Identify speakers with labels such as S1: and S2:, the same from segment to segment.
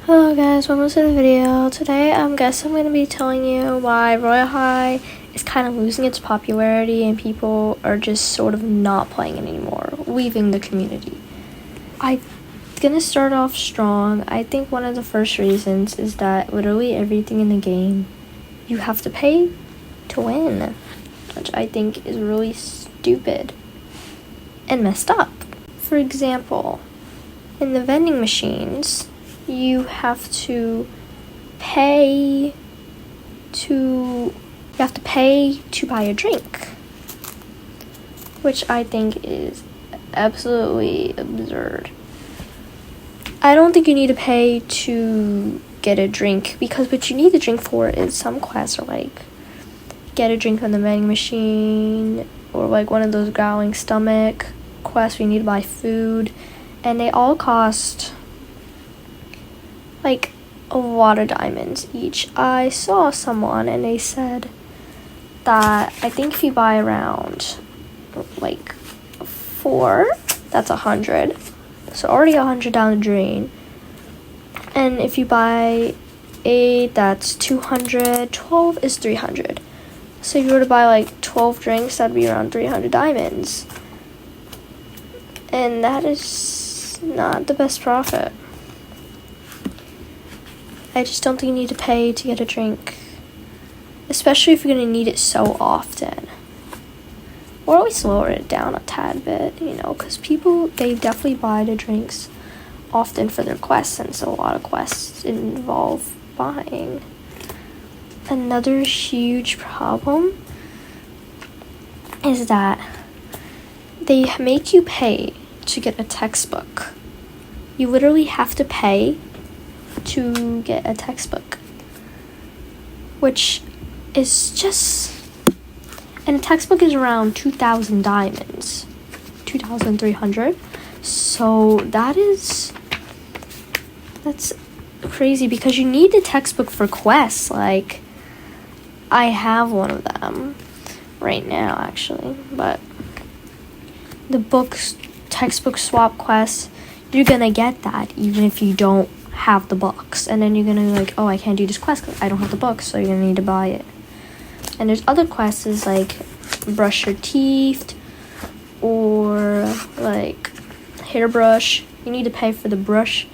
S1: Hello guys, welcome to the video. Today I'm going to be telling you why Royal High is kind of losing its popularity and people are just sort of not playing it anymore, leaving the community. I'm going to start off strong. I think one of the first reasons is that literally everything in the game you have to pay to win, which I think is really stupid and messed up. For example, in the vending machines, you have to pay to buy a drink, which I think is absolutely absurd. I don't think you need to pay to get a drink, because what you need the drink for is some quests, or like get a drink from the vending machine, or like one of those growling stomach quests where you need to buy food, and they all cost like a lot of diamonds each. I saw someone and they said that I think if you buy around like 4, that's 100. So already 100 down the drain. And if you buy 8, that's 200. 12 is 300. So if you were to buy like 12 drinks, that'd be around 300 diamonds. And that is not the best profit. I just don't think you need to pay to get a drink, especially if you're going to need it so often. Or always lower it down a tad bit, because people, they definitely buy the drinks often for their quests, since a lot of quests involve buying. Another huge problem is that they make you pay to get a textbook. You literally have to pay to get a textbook, which is just, and a textbook is around 2,000 diamonds, 2,300. So that's crazy, because you need the textbook for quests. Like, I have one of them right now actually, but the textbook swap quest, you're gonna get that even if you don't have the books, and then you're gonna be like, oh, I can't do this quest because I don't have the books, so you're gonna need to buy it. And there's other quests like brush your teeth, or like hairbrush. You need to pay for the brush,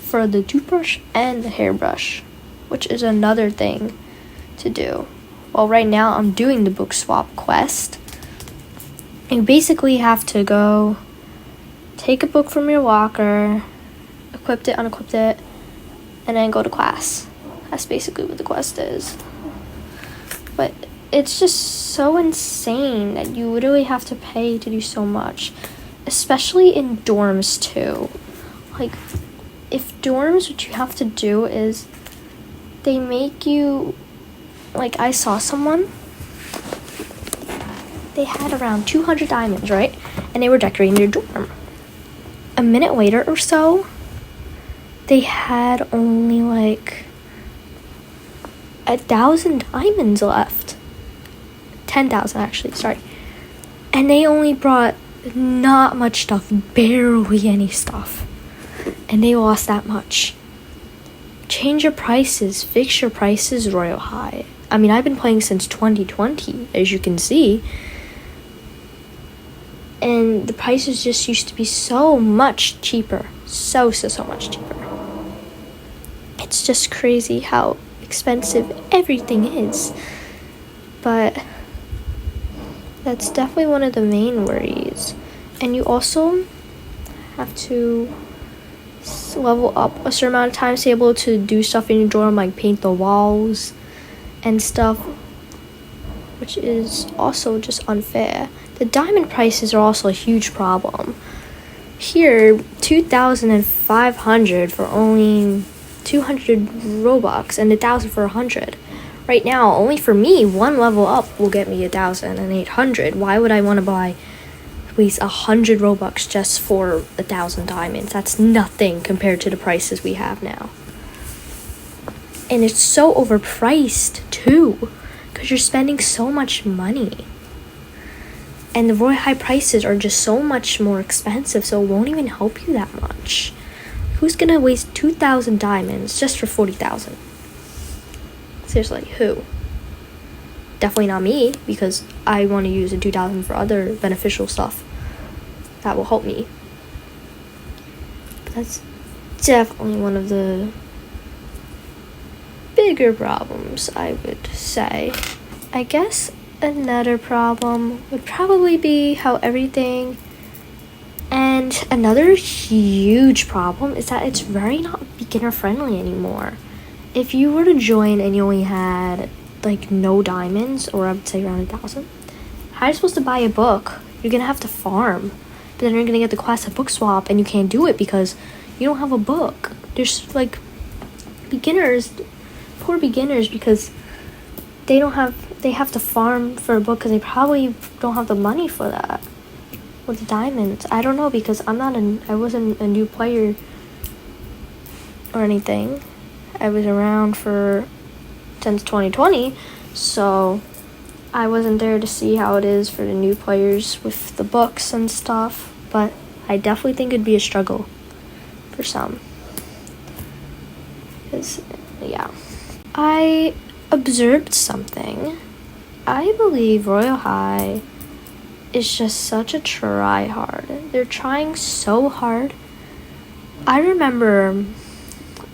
S1: for the toothbrush, and the hairbrush, which is another thing to do. Well, right now I'm doing the book swap quest. You basically have to go take a book from your locker, equip it, unequip it, and then go to class. That's basically what the quest is. But it's just so insane that you literally have to pay to do so much, especially in dorms too. Like, if dorms, what you have to do is they make you, like, I saw someone, they had around 200 diamonds, right? And they were decorating their dorm. A minute later or so, they had only like 1,000 diamonds left. 10,000 actually, sorry. And they only brought not much stuff, barely any stuff. And they lost that much. Change your prices, fix your prices, Royal High. I mean, I've been playing since 2020, as you can see. And the prices just used to be so much cheaper. So much cheaper. It's just crazy how expensive everything is. But that's definitely one of the main worries. And you also have to level up a certain amount of times to be able to do stuff in your dorm, like paint the walls and stuff, which is also just unfair. The diamond prices are also a huge problem. Here, 2,500 for only 200 Robux, and 1,000 for 100. Right now, only for me, one level up will get me 1,800. Why would I want to buy at least 100 Robux just for 1,000 diamonds? That's nothing compared to the prices we have now. And it's so overpriced too, because you're spending so much money. And the Royal High prices are just so much more expensive, so it won't even help you that much. Who's gonna waste 2,000 diamonds just for 40,000? Seriously, who? Definitely not me, because I want to use the 2,000 for other beneficial stuff that will help me. But that's definitely one of the bigger problems, I would say. I guess another problem would probably be how everything, and another huge problem is that it's very not beginner friendly anymore. If you were to join and you only had like no diamonds, or I would say around 1,000, how are you supposed to buy a book? You're gonna have to farm, but then you're gonna get the quest at book swap, and you can't do it because you don't have a book. There's like beginners, poor beginners, because they have to farm for a book because they probably don't have the money for that with the diamonds. I don't know, because I wasn't a new player or anything. I was around since 2020, so I wasn't there to see how it is for the new players with the books and stuff, but I definitely think it'd be a struggle for some. Yeah. I observed something. I believe Royal High is just such a try hard. They're trying so hard. I remember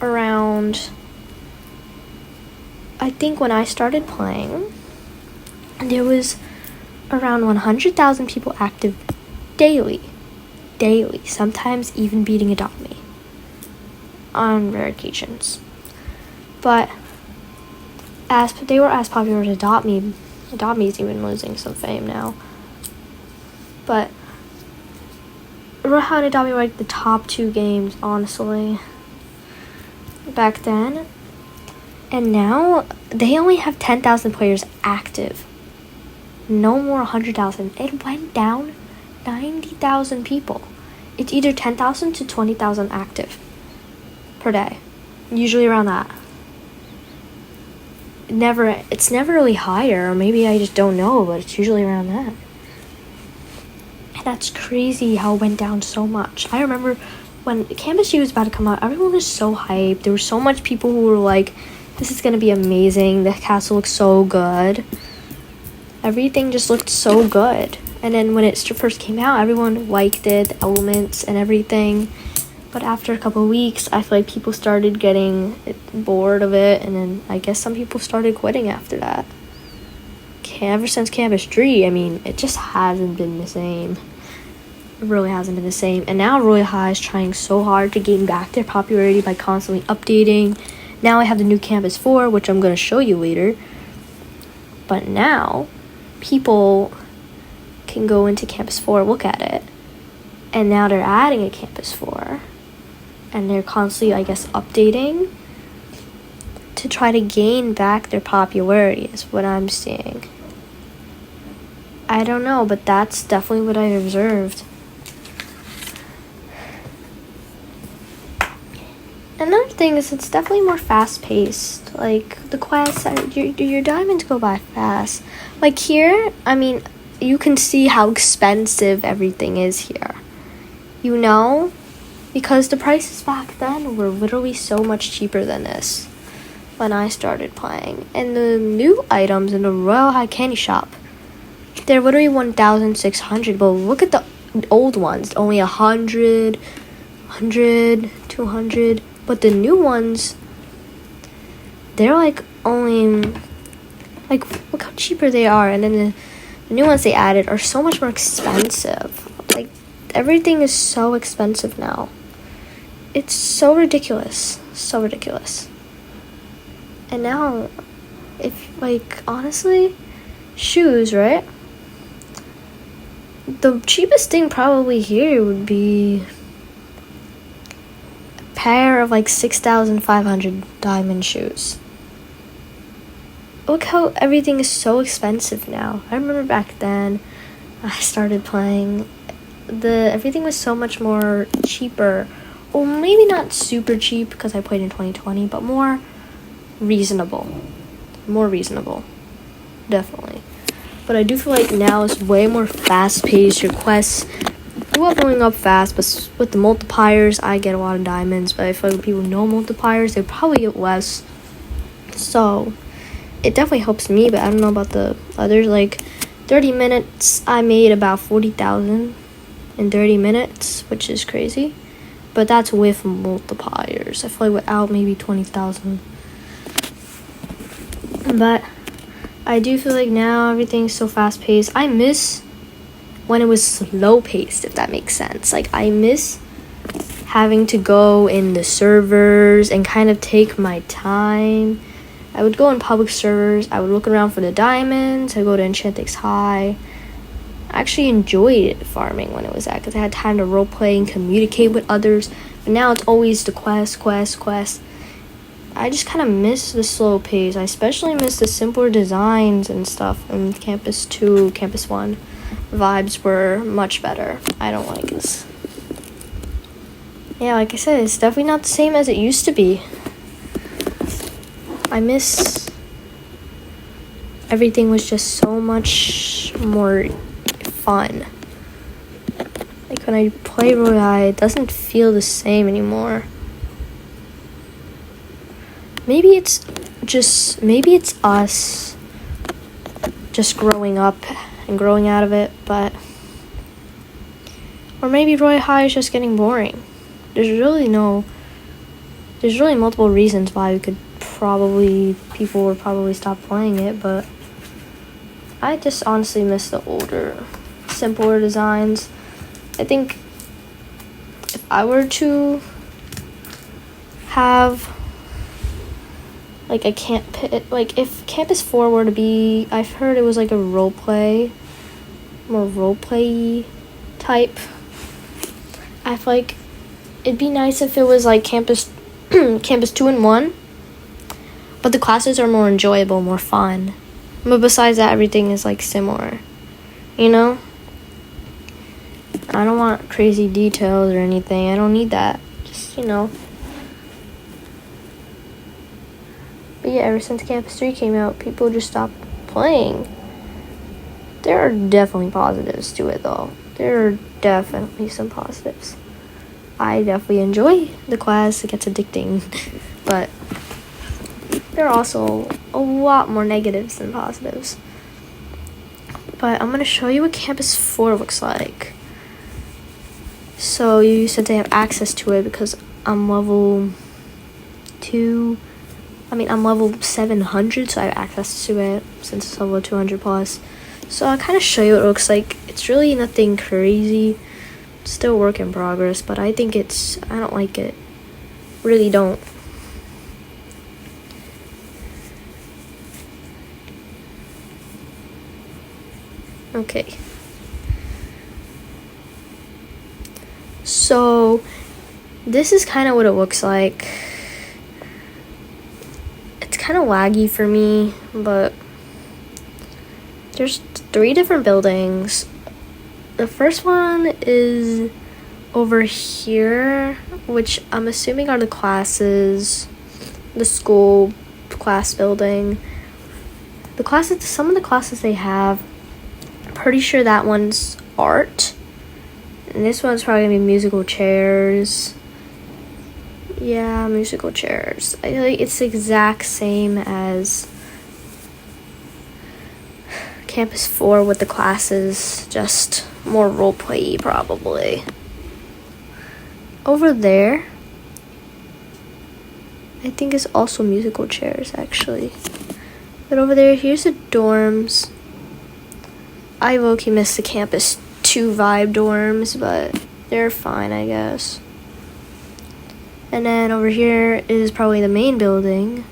S1: around, I think when I started playing, there was around 100,000 people active daily, sometimes even beating Adopt Me on rare occasions. But as they were as popular as Adopt Me is even losing some fame now. But Royale and Adopt Me were like the top 2 games, honestly, back then. And now they only have 10,000 players active. No more 100,000. It went down 90,000 people. It's either 10,000 to 20,000 active per day. Usually around that. It's never really higher, or maybe I just don't know, but it's usually around that. And that's crazy how it went down so much. I remember when Campus G was about to come out, everyone was so hyped. There were so much people who were like, this is gonna be amazing. The castle looks so good. Everything just looked so good. And then when it first came out, everyone liked it, the elements and everything. But after a couple of weeks, I feel like people started getting bored of it, and then I guess some people started quitting after that. Ever since Campus 3, I mean, it just hasn't been the same. It really hasn't been the same. And now Royal High is trying so hard to gain back their popularity by constantly updating. Now I have the new Campus 4, which I'm going to show you later. But now, people can go into Campus 4, look at it. And now they're adding a Campus 4. And they're constantly, I guess, updating to try to gain back their popularity, is what I'm seeing. I don't know, but that's definitely what I observed. Another thing is it's definitely more fast-paced. Like, the quests, your diamonds go by fast. Like here, I mean, you can see how expensive everything is here. You know? Because the prices back then were literally so much cheaper than this when I started playing. And the new items in the Royal High Candy Shop, they're literally 1,600, but look at the old ones, only 100, 200. But the new ones, they're like only, like, look how cheaper they are. And then the new ones they added are so much more expensive. Like, everything is so expensive now. It's so ridiculous. So ridiculous. And now, if, like, honestly, shoes, right? The cheapest thing probably here would be a pair of, like, 6,500 diamond shoes. Look how everything is so expensive now. I remember back then, I started playing, everything was so much more cheaper. Well, maybe not super cheap because I played in 2020, but more reasonable. More reasonable. Definitely. But I do feel like now it's way more fast-paced. Your quests grew up growing up fast, but with the multipliers, I get a lot of diamonds. But I feel like people know multipliers, they probably get less. So it definitely helps me, but I don't know about the others. Like 30 minutes, I made about 40,000 in 30 minutes, which is crazy. But that's with multipliers. I feel like without, maybe 20,000. But I do feel like now everything's so fast paced. I miss when it was slow paced, if that makes sense. Like, I miss having to go in the servers and kind of take my time. I would go in public servers, I would look around for the diamonds, I'd go to Enchantix High. I actually enjoyed farming when it was that, because I had time to roleplay and communicate with others. But now it's always the quest. I just kind of miss the slow pace. I especially miss the simpler designs and stuff in Campus 2, Campus 1. Vibes were much better. I don't like this. Yeah, like I said, it's definitely not the same as it used to be. I miss everything was just so much more fun. Like when I play royale, it doesn't feel the same anymore. Maybe it's us just growing up and growing out of it, or maybe Roy High is just getting boring. There's really multiple reasons why people would probably stop playing it, but I just honestly miss the older, simpler designs. I think if I were to have if Campus 4 were to be, I've heard it was like a more roleplay type. I feel like it'd be nice if it was like Campus 2 and 1, but the classes are more enjoyable, more fun. But besides that, everything is like similar, you know? I don't want crazy details or anything. I don't need that. Just, But yeah, ever since Campus 3 came out, people just stopped playing. There are definitely positives to it, though. There are definitely some positives. I definitely enjoy the class. It gets addicting. But there are also a lot more negatives than positives. But I'm going to show you what Campus 4 looks like. So you said they have access to it because I'm level 700, so I have access to it since it's level 200 plus. So I'll kind of show you what it looks like. It's really nothing crazy. Still work in progress, but I don't like it. Really don't. Okay. So this is kind of what it looks like. It's kind of laggy for me, but there's 3 different buildings. The first one is over here, which I'm assuming are the classes, the school class building. Some of the classes they have, I'm pretty sure that one's art. And this one's probably gonna be musical chairs. Yeah, musical chairs. I feel like it's the exact same as Campus 4 with the classes, just more roleplay probably. Over there, I think it's also musical chairs actually. But over there, here's the dorms. I low-key miss the Campus 2 vibe dorms, but they're fine, I guess. And then over here is probably the main building,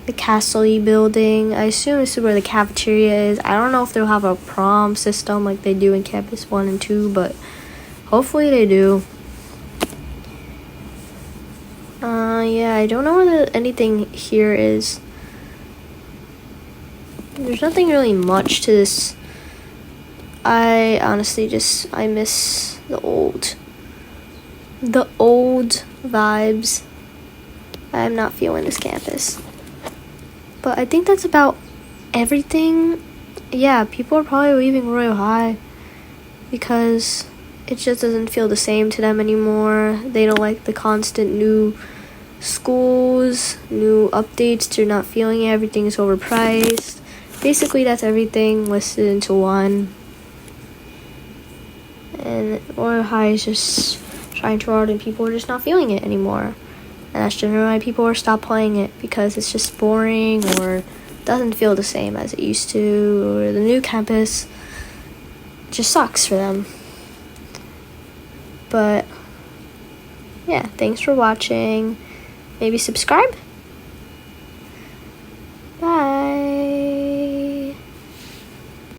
S1: the castle-y building. I assume this is where the cafeteria is. I don't know if they'll have a prom system like they do in Campus 1 and 2, but hopefully they do. Yeah, I don't know where anything here is. There's nothing really much to this. I honestly I miss the old vibes. I'm not feeling this campus. But I think that's about everything. Yeah, people are probably leaving Royal High because it just doesn't feel the same to them anymore. They don't like the constant new schools, new updates. They're not feeling it. Everything is overpriced. Basically, that's everything listed into one. And Royale High is just trying too hard, and people are just not feeling it anymore. And that's generally why people are stop playing it, because it's just boring or doesn't feel the same as it used to, or the new campus just sucks for them. But yeah, thanks for watching. Maybe subscribe.